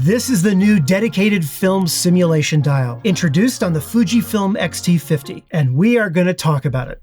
This is the new dedicated film simulation dial, introduced on the Fujifilm X-T50, and we are going to talk about it.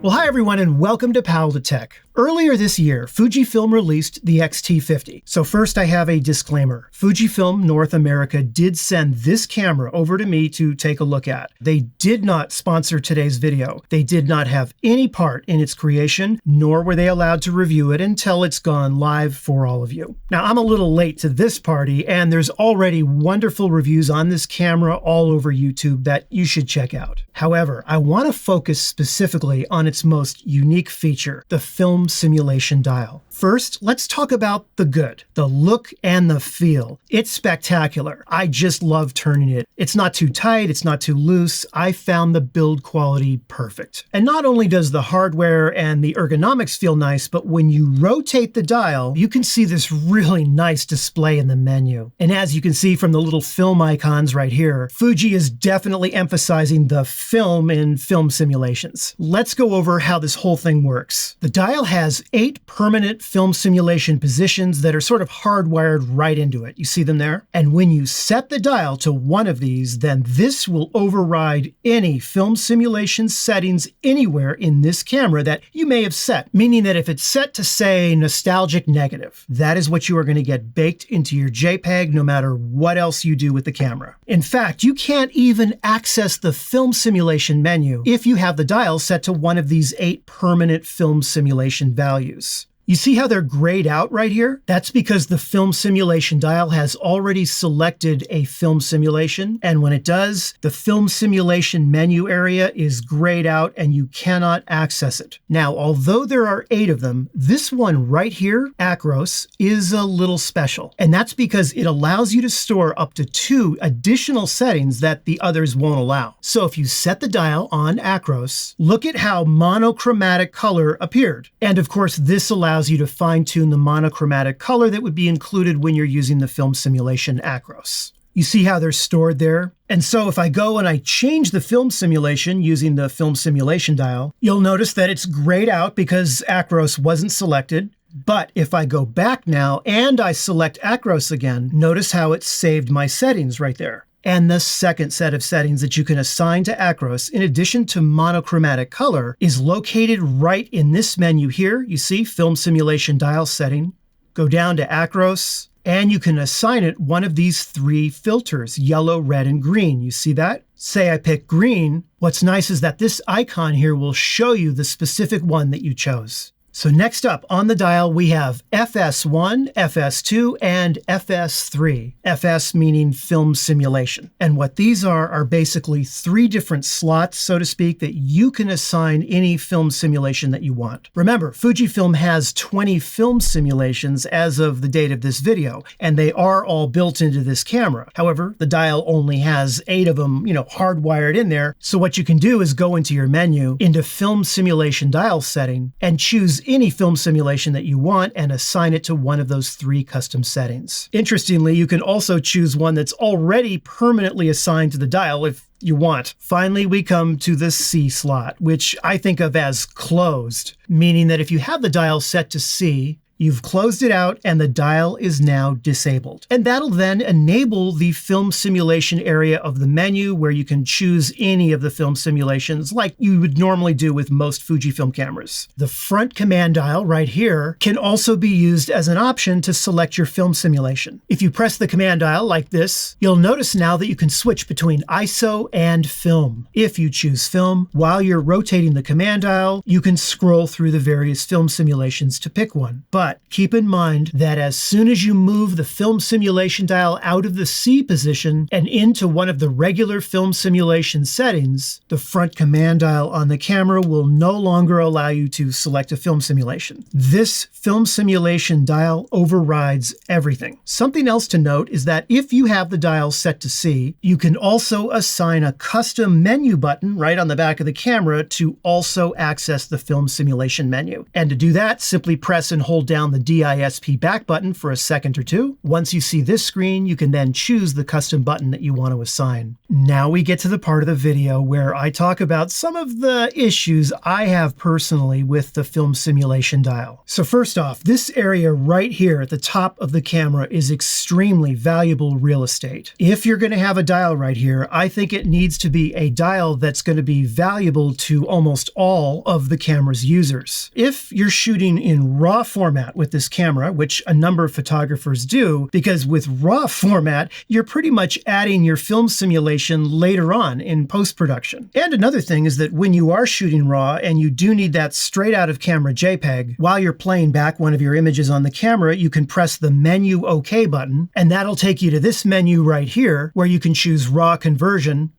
Well, hi everyone, and welcome to Pal to Tech. Earlier this year, Fujifilm released the X-T50. So first I have a disclaimer. Fujifilm North America did send this camera over to me to take a look at. They did not sponsor today's video. They did not have any part in its creation, nor were they allowed to review it until it's gone live for all of you. Now, I'm a little late to this party, and there's already wonderful reviews on this camera all over YouTube that you should check out. However, I want to focus specifically on its most unique feature, the film simulation dial. First, let's talk about the good, the look and the feel. It's spectacular. I just love turning it. It's not too tight, it's not too loose. I found the build quality perfect. And not only does the hardware and the ergonomics feel nice, but when you rotate the dial, you can see this really nice display in the menu. And as you can see from the little film icons right here, Fuji is definitely emphasizing the film in film simulations. Let's go over how this whole thing works. The dial has 8 permanent film simulation positions that are sort of hardwired right into it. You see them there? And when you set the dial to one of these, then this will override any film simulation settings anywhere in this camera that you may have set, meaning that if it's set to, say, nostalgic negative, that is what you are going to get baked into your JPEG no matter what else you do with the camera. In fact, you can't even access the film simulation menu if you have the dial set to one of these 8 permanent film simulation values. You see how they're grayed out right here? That's because the film simulation dial has already selected a film simulation, and when it does, the film simulation menu area is grayed out and you cannot access it. Now, although there are 8 of them, this one right here, Acros, is a little special, and that's because it allows you to store up to 2 additional settings that the others won't allow. So if you set the dial on Acros, look at how monochromatic color appeared. And of course, this allows you to fine-tune the monochromatic color that would be included when you're using the film simulation Acros. You see how they're stored there? And so if I go and I change the film simulation using the film simulation dial, you'll notice that it's grayed out because Acros wasn't selected. But if I go back now and I select Acros again, notice how it saved my settings right there. And the second set of settings that you can assign to Acros, in addition to monochromatic color, is located right in this menu here. You see, Film Simulation Dial Setting. Go down to Acros, and you can assign it one of these 3 filters, yellow, red, and green. You see that? Say I pick green. What's nice is that this icon here will show you the specific one that you chose. So next up on the dial, we have FS1, FS2, and FS3. FS meaning film simulation. And what these are basically 3 different slots, so to speak, that you can assign any film simulation that you want. Remember, Fujifilm has 20 film simulations as of the date of this video, and they are all built into this camera. However, the dial only has 8 of them, hardwired in there. So what you can do is go into your menu, into Film Simulation Dial Setting, and choose any film simulation that you want and assign it to one of those 3 custom settings. Interestingly, you can also choose one that's already permanently assigned to the dial if you want. Finally, we come to the C slot, which I think of as closed, meaning that if you have the dial set to C, you've closed it out and the dial is now disabled. And that'll then enable the film simulation area of the menu where you can choose any of the film simulations like you would normally do with most Fujifilm cameras. The front command dial right here can also be used as an option to select your film simulation. If you press the command dial like this, you'll notice now that you can switch between ISO and film. If you choose film, while you're rotating the command dial, you can scroll through the various film simulations to pick one. But keep in mind that as soon as you move the film simulation dial out of the C position and into one of the regular film simulation settings, the front command dial on the camera will no longer allow you to select a film simulation. This film simulation dial overrides everything. Something else to note is that if you have the dial set to C, you can also assign a custom menu button right on the back of the camera to also access the film simulation menu. And to do that, simply press and hold down down the DISP back button for a second or two. Once you see this screen, you can then choose the custom button that you want to assign. Now we get to the part of the video where I talk about some of the issues I have personally with the film simulation dial. So first off, this area right here at the top of the camera is extremely valuable real estate. If you're going to have a dial right here, I think it needs to be a dial that's going to be valuable to almost all of the camera's users. If you're shooting in RAW format with this camera, which a number of photographers do, because with RAW format, you're pretty much adding your film simulation later on in post-production. And another thing is that when you are shooting RAW and you do need that straight out of camera JPEG, while you're playing back one of your images on the camera, you can press the menu OK button, and that'll take you to this menu right here where you can choose RAW conversion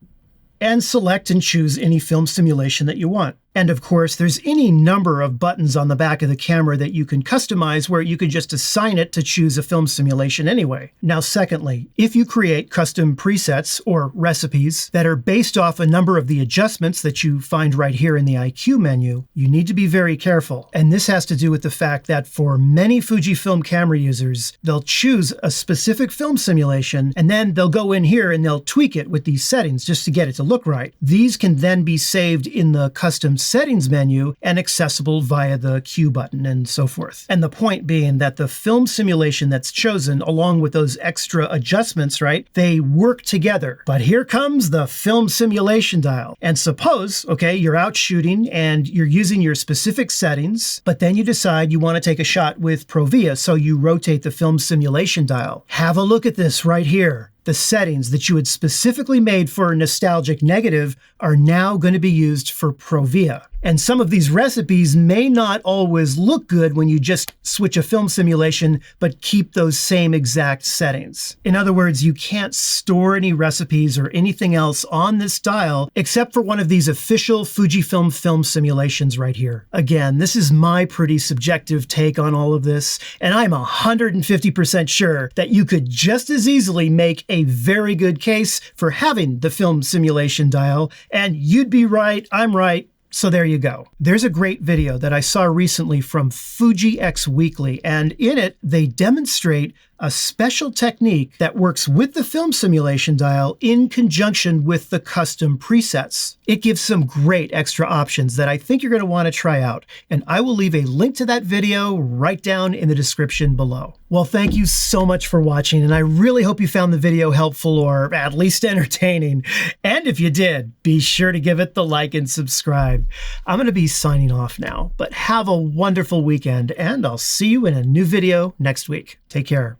and select and choose any film simulation that you want. And of course, there's any number of buttons on the back of the camera that you can customize where you can just assign it to choose a film simulation anyway. Now, secondly, if you create custom presets or recipes that are based off a number of the adjustments that you find right here in the IQ menu, you need to be very careful. And this has to do with the fact that for many Fujifilm camera users, they'll choose a specific film simulation and then they'll go in here and they'll tweak it with these settings just to get it to look right. These can then be saved in the custom settings menu and accessible via the Q button and so forth. And the point being that the film simulation that's chosen along with those extra adjustments, right, they work together. But here comes the film simulation dial. And suppose, okay, you're out shooting and you're using your specific settings, but then you decide you want to take a shot with Provia, so you rotate the film simulation dial. Have a look at this right here. The settings that you had specifically made for nostalgic negative are now going to be used for Provia. And some of these recipes may not always look good when you just switch a film simulation, but keep those same exact settings. In other words, you can't store any recipes or anything else on this dial except for one of these official Fujifilm film simulations right here. Again, this is my pretty subjective take on all of this, and I'm 150% sure that you could just as easily make a very good case for having the film simulation dial, and you'd be right, I'm right. So there you go. There's a great video that I saw recently from Fuji X Weekly, and in it, they demonstrate a special technique that works with the film simulation dial in conjunction with the custom presets. It gives some great extra options that I think you're going to want to try out, and I will leave a link to that video right down in the description below. Well, thank you so much for watching, and I really hope you found the video helpful or at least entertaining. And if you did, be sure to give it the like and subscribe. I'm going to be signing off now, but have a wonderful weekend, and I'll see you in a new video next week. Take care.